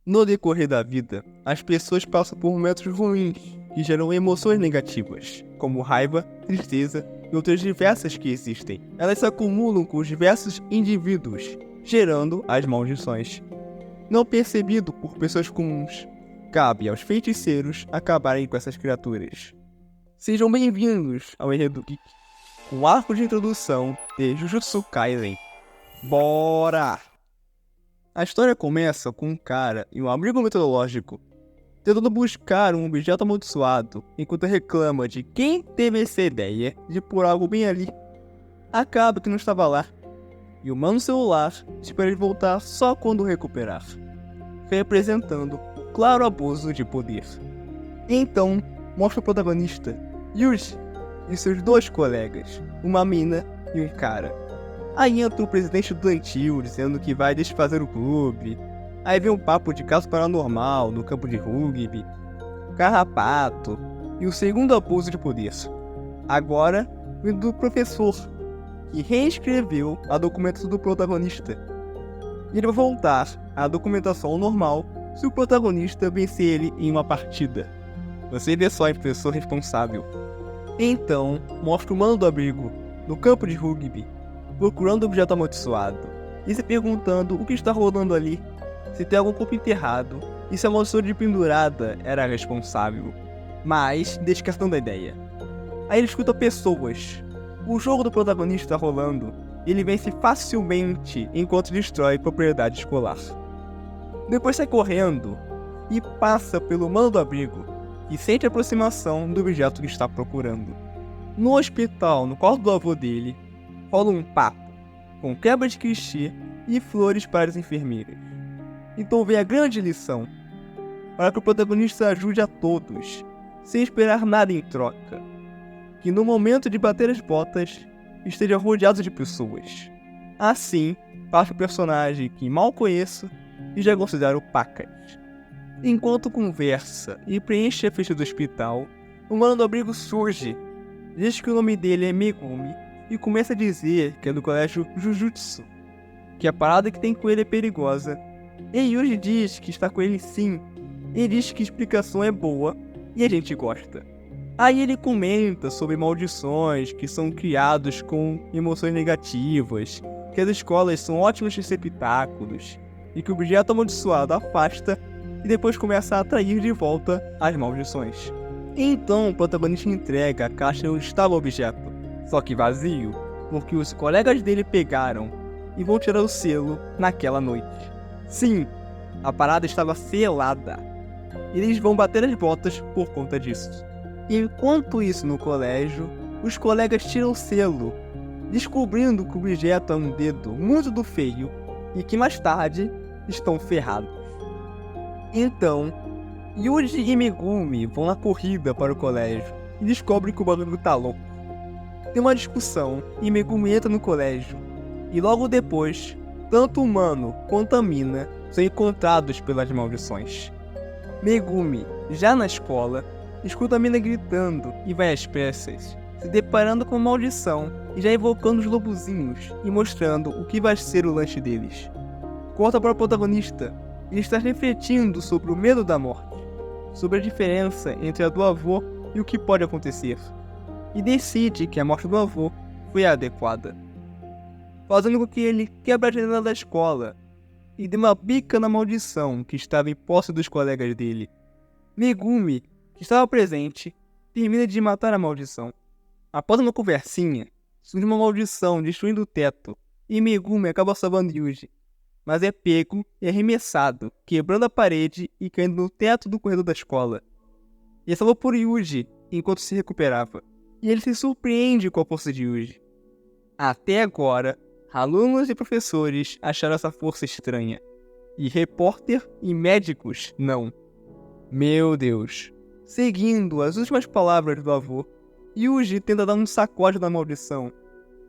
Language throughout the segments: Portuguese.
No decorrer da vida, as pessoas passam por momentos ruins que geram emoções negativas, como raiva, tristeza e outras diversas que existem. Elas se acumulam com os diversos indivíduos, gerando as maldições. Não percebido por pessoas comuns, cabe aos feiticeiros acabarem com essas criaturas. Sejam bem-vindos ao Enredo Geek, com o arco de introdução de Jujutsu Kaisen. Bora! A história começa com um cara em um abrigo meteorológico, tentando buscar um objeto amaldiçoado, enquanto reclama de quem teve essa ideia de pôr algo bem ali. Acaba que não estava lá, e o mano celular espera ele voltar só quando recuperar, representando o claro abuso de poder. Então, mostra o protagonista, Yuji, e seus dois colegas, uma mina e um cara. Aí entra o presidente estudantil dizendo que vai desfazer o clube. Aí vem um papo de caso paranormal no campo de rugby, carrapato e o segundo abuso de poder. Agora, vindo do professor, que reescreveu a documentação do protagonista. E ele vai voltar à documentação normal se o protagonista vencer ele em uma partida. Você vê só, professor responsável. Então, mostra o mano do abrigo, no campo de rugby, procurando o objeto amaldiçoado e se perguntando o que está rolando ali, se tem algum corpo enterrado e se a maldição de pendurada era a responsável, mas descartando a ideia. Aí ele escuta pessoas, o jogo do protagonista rolando, e ele vence facilmente enquanto destrói propriedade escolar. Depois sai correndo e passa pelo mano do abrigo e sente a aproximação do objeto que está procurando. No hospital, no quarto do avô dele, rola um papo, com quebra de clichê e flores para as enfermeiras. Então vem a grande lição, para que o protagonista ajude a todos, sem esperar nada em troca. Que no momento de bater as botas, esteja rodeado de pessoas. Assim, passa o personagem que mal conheço e já considero pacas. Enquanto conversa e preenche a ficha do hospital, o mano do abrigo surge, diz que o nome dele é Megumi, e começa a dizer que é do colégio Jujutsu, que a parada que tem com ele é perigosa. E Yuji diz que está com ele sim, e diz que a explicação é boa e a gente gosta. Aí ele comenta sobre maldições que são criados com emoções negativas, que as escolas são ótimos receptáculos, e que o objeto amaldiçoado afasta e depois começa a atrair de volta as maldições. Então o protagonista entrega a caixa onde estava o objeto, só que vazio, porque os colegas dele pegaram e vão tirar o selo naquela noite. Sim, a parada estava selada. Eles vão bater as botas por conta disso. Enquanto isso no colégio, os colegas tiram o selo, descobrindo que o objeto é um dedo muito do feio e que mais tarde estão ferrados. Então, Yuji e Megumi vão na corrida para o colégio e descobrem que o bagulho tá louco. Tem uma discussão e Megumi entra no colégio, e logo depois, tanto o mano quanto a mina são encontrados pelas maldições. Megumi, já na escola, escuta a mina gritando e vai às pressas, se deparando com a maldição e já invocando os lobozinhos e mostrando o que vai ser o lanche deles. Corta para o protagonista, ele está refletindo sobre o medo da morte, sobre a diferença entre a do avô e o que pode acontecer, e decide que a morte do avô foi a adequada, fazendo com que ele quebre a janela da escola e dê uma bica na maldição que estava em posse dos colegas dele. Megumi, que estava presente, termina de matar a maldição. Após uma conversinha, surge uma maldição destruindo o teto, e Megumi acaba salvando Yuji, mas é pego e arremessado, quebrando a parede e caindo no teto do corredor da escola. E é salvo por Yuji enquanto se recuperava, e ele se surpreende com a força de Yuji. Até agora, alunos e professores acharam essa força estranha, e repórter e médicos não. Meu Deus. Seguindo as últimas palavras do avô, Yuji tenta dar um sacode na maldição,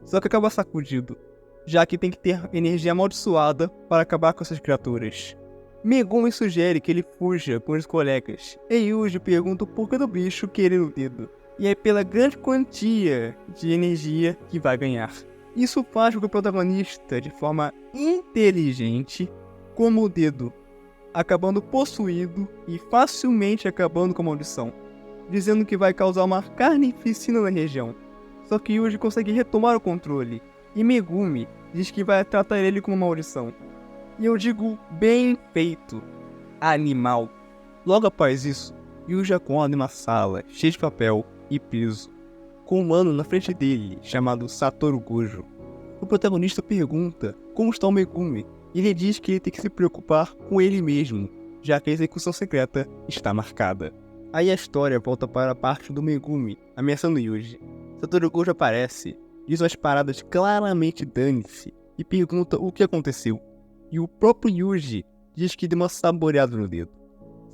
só que acaba sacudido, já que tem que ter energia amaldiçoada para acabar com essas criaturas. Megumi sugere que ele fuja com os colegas, e Yuji pergunta o porquê do bicho querer o dedo, e é pela grande quantia de energia que vai ganhar. Isso faz com que o protagonista, de forma inteligente, coma o dedo, acabando possuído e facilmente acabando com a maldição, dizendo que vai causar uma carnificina na região. Só que Yuji consegue retomar o controle, e Megumi diz que vai tratar ele como uma maldição. E eu digo, bem feito, animal. Logo após isso, Yuji acorda em uma sala cheia de papel e piso, com um mano na frente dele, chamado Satoru Gojo. O protagonista pergunta como está o Megumi, e ele diz que ele tem que se preocupar com ele mesmo, já que a execução secreta está marcada. Aí a história volta para a parte do Megumi, ameaçando Yuji. Satoru Gojo aparece, diz umas paradas claramente dane-se, e pergunta o que aconteceu. E o próprio Yuji diz que deu uma saboreada no dedo.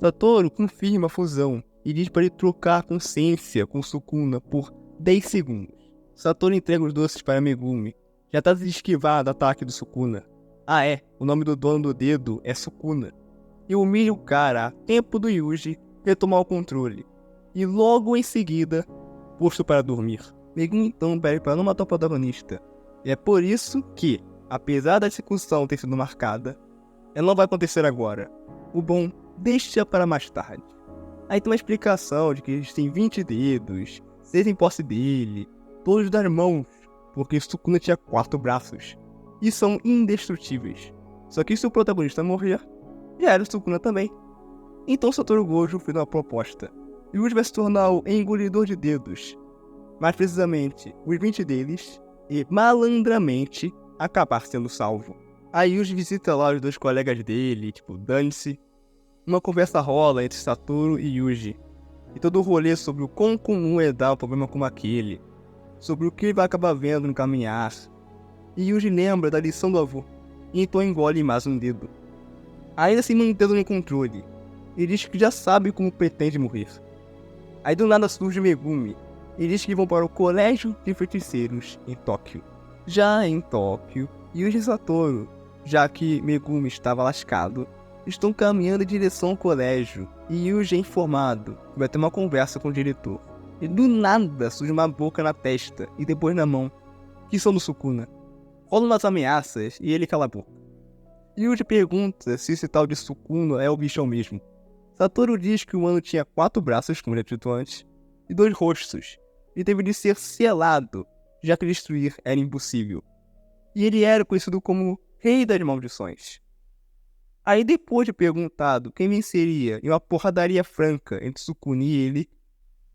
Satoru confirma a fusão, e diz para ele trocar a consciência com Sukuna por 10 segundos. Satoru entrega os doces para Megumi, já tá de esquivar do ataque do Sukuna. Ah é, o nome do dono do dedo é Sukuna. E humilha o cara a tempo do Yuji retomar o controle. E logo em seguida, posto para dormir, Megumi então pede para não matar o protagonista. E é por isso que, apesar da execução ter sido marcada, ela não vai acontecer agora. O bom deixa para mais tarde. Aí tem uma explicação de que eles têm 20 dedos, 6 em posse dele, todos das mãos, porque Sukuna tinha 4 braços, e são indestrutíveis. Só que se o protagonista morrer, já era o Sukuna também. Então Satoru Gojo fez uma proposta. Yuji vai se tornar o engolidor de dedos, mais precisamente os 20 deles, e malandramente acabar sendo salvo. Aí Yuji visita lá os 2 colegas dele, tipo, dane-se. Uma conversa rola entre Satoru e Yuji, e todo o rolê sobre o quão comum é dar um problema como aquele, sobre o que ele vai acabar vendo no caminhar. E Yuji lembra da lição do avô, e então engole mais um dedo. Ainda se mantendo no controle, ele diz que já sabe como pretende morrer. Aí do nada surge Megumi, e diz que vão para o colégio de feiticeiros em Tóquio. Já em Tóquio, Yuji e Satoru, já que Megumi estava lascado, estão caminhando em direção ao colégio, e Yuji é informado que vai ter uma conversa com o diretor. E do nada surge uma boca na testa e depois na mão, que são do Sukuna. Rolam umas ameaças e ele cala a boca. Yuji pergunta se esse tal de Sukuna é o bichão mesmo. Satoru diz que o humano tinha 4 braços, como ele dito antes, e 2 rostos, e teve de ser selado, já que destruir era impossível. E ele era conhecido como Rei das Maldições. Aí depois de perguntado quem venceria em uma porradaria franca entre Sukuna e ele,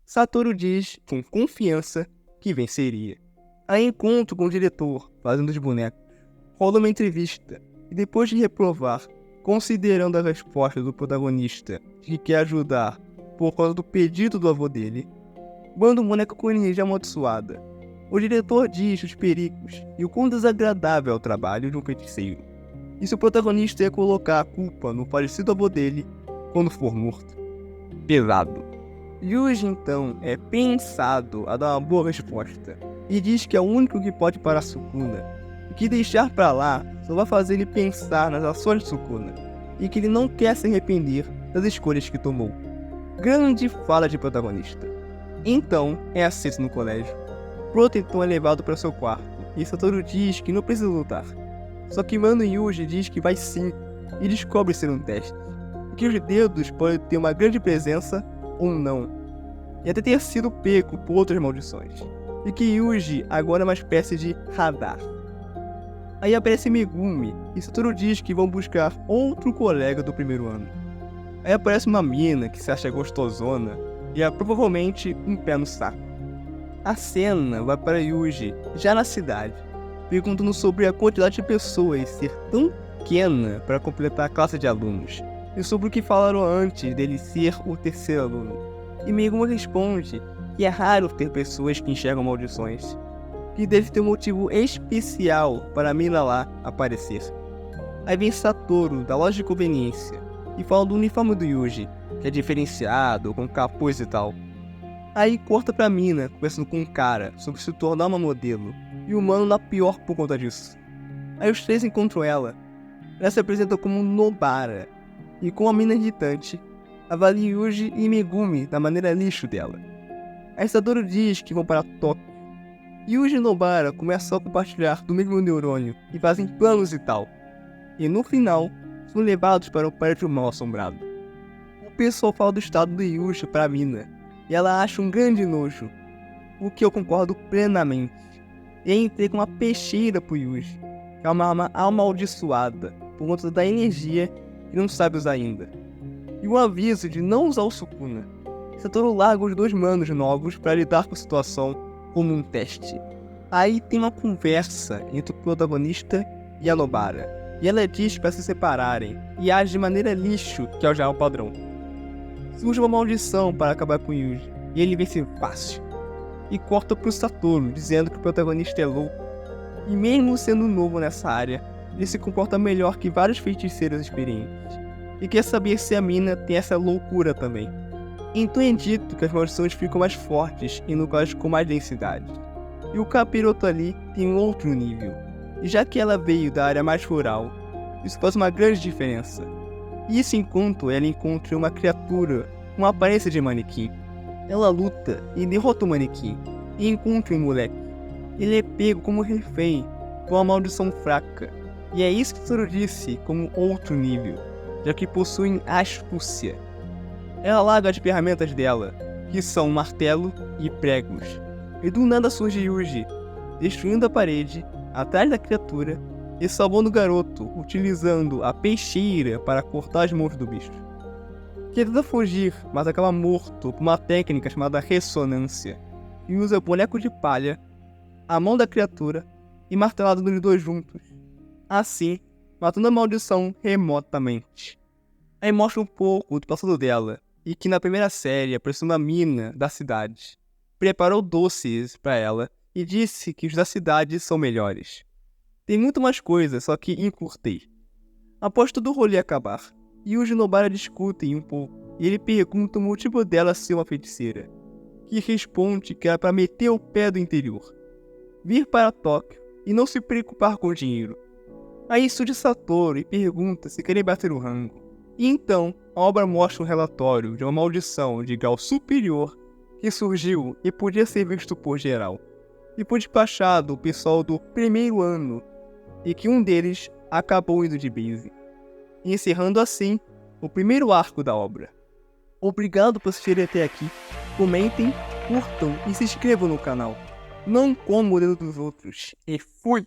Satoru diz com confiança que venceria. Aí encontro com o diretor, fazendo os bonecos. Rola uma entrevista, e depois de reprovar, considerando a resposta do protagonista de que quer ajudar por causa do pedido do avô dele, manda um boneco com energia amaldiçoada. O diretor diz os perigos e o quão desagradável é o trabalho de um feiticeiro. E se o protagonista ia colocar a culpa no falecido avô dele quando for morto. Pesado. Yuji então é pensado a dar uma boa resposta, e diz que é o único que pode parar Sukuna, e que deixar pra lá só vai fazer ele pensar nas ações de Sukuna, e que ele não quer se arrepender das escolhas que tomou. Grande fala de protagonista. Então é aceito no colégio. Proto então é levado para seu quarto, e Satoru diz que não precisa lutar. Só que Mano Yuji diz que vai sim, e descobre ser um teste, e que os dedos podem ter uma grande presença ou não, e até ter sido pego por outras maldições, e que Yuji agora é uma espécie de radar. Aí aparece Megumi, e Satoru diz que vão buscar outro colega do primeiro ano. Aí aparece uma mina que se acha gostosona, e é provavelmente um pé no saco. A cena vai para Yuji, já na cidade, perguntando sobre a quantidade de pessoas ser tão pequena para completar a classe de alunos, e sobre o que falaram antes dele ser o terceiro aluno. E Megumi responde que é raro ter pessoas que enxergam maldições, que deve ter um motivo especial para a mina lá aparecer. Aí vem Satoru, da loja de conveniência, e fala do uniforme do Yuji, que é diferenciado, com capuz e tal. Aí corta pra mina, conversando com um cara sobre se tornar uma modelo, e o mano na pior por conta disso. Aí os 3 encontram ela. Ela se apresenta como Nobara, e com a mina irritante, avalia Yuji e Megumi da maneira lixo dela. A Satoru diz que vão para Tóquio. Yuji e Nobara começam a compartilhar do mesmo neurônio e fazem planos e tal. E no final, são levados para o prédio mal assombrado. O pessoal fala do estado do Yuji para a mina, e ela acha um grande nojo, o que eu concordo plenamente. E entrega uma peixeira pro Yuji, que é uma arma amaldiçoada, por conta da energia que não sabe usar ainda. E um aviso de não usar o Sukuna. Satoru larga os 2 manos novos para lidar com a situação como um teste. Aí tem uma conversa entre o protagonista e a Nobara, e ela diz para se separarem, e age de maneira lixo, que é já o padrão. Surge uma maldição para acabar com Yuji, e ele vence fácil. E corta pro Satoru, dizendo que o protagonista é louco. E mesmo sendo novo nessa área, ele se comporta melhor que vários feiticeiros experientes. E quer saber se a mina tem essa loucura também. Então é dito que as maldições ficam mais fortes em lugares com mais densidade. E o capiroto ali tem um outro nível. E já que ela veio da área mais rural, isso faz uma grande diferença. E isso enquanto ela encontra uma criatura com uma aparência de manequim. Ela luta e derrota o manequim e encontra um moleque. Ele é pego como refém por uma maldição fraca. E é isso que Tsuru disse como outro nível, já que possuem astúcia. Ela larga as ferramentas dela, que são martelo e pregos. E do nada surge Yuji, destruindo a parede, atrás da criatura, e salvando o garoto, utilizando a peixeira para cortar as mãos do bicho. Que tenta fugir, mas acaba morto por uma técnica chamada ressonância, e usa boneco de palha, a mão da criatura e martelado nos 2 juntos. Assim, matando a maldição remotamente. Aí mostra um pouco do passado dela, e que na primeira série apareceu uma mina da cidade. Preparou doces para ela e disse que os da cidade são melhores. Tem muito mais coisas, só que encurtei. Após todo o rolê acabar, Yuji e Nobara discutem um pouco, e ele pergunta o motivo dela ser uma feiticeira, que responde que era para meter o pé do interior, vir para Tóquio e não se preocupar com o dinheiro. Aí surge Satoru e pergunta se queria bater o rango. E então, a obra mostra um relatório de uma maldição de grau superior que surgiu e podia ser visto por geral, e foi despachado o pessoal do primeiro ano, e que um deles acabou indo de base, encerrando assim o primeiro arco da obra. Obrigado por assistirem até aqui, comentem, curtam e se inscrevam no canal. Não como o dedo dos outros, e fui!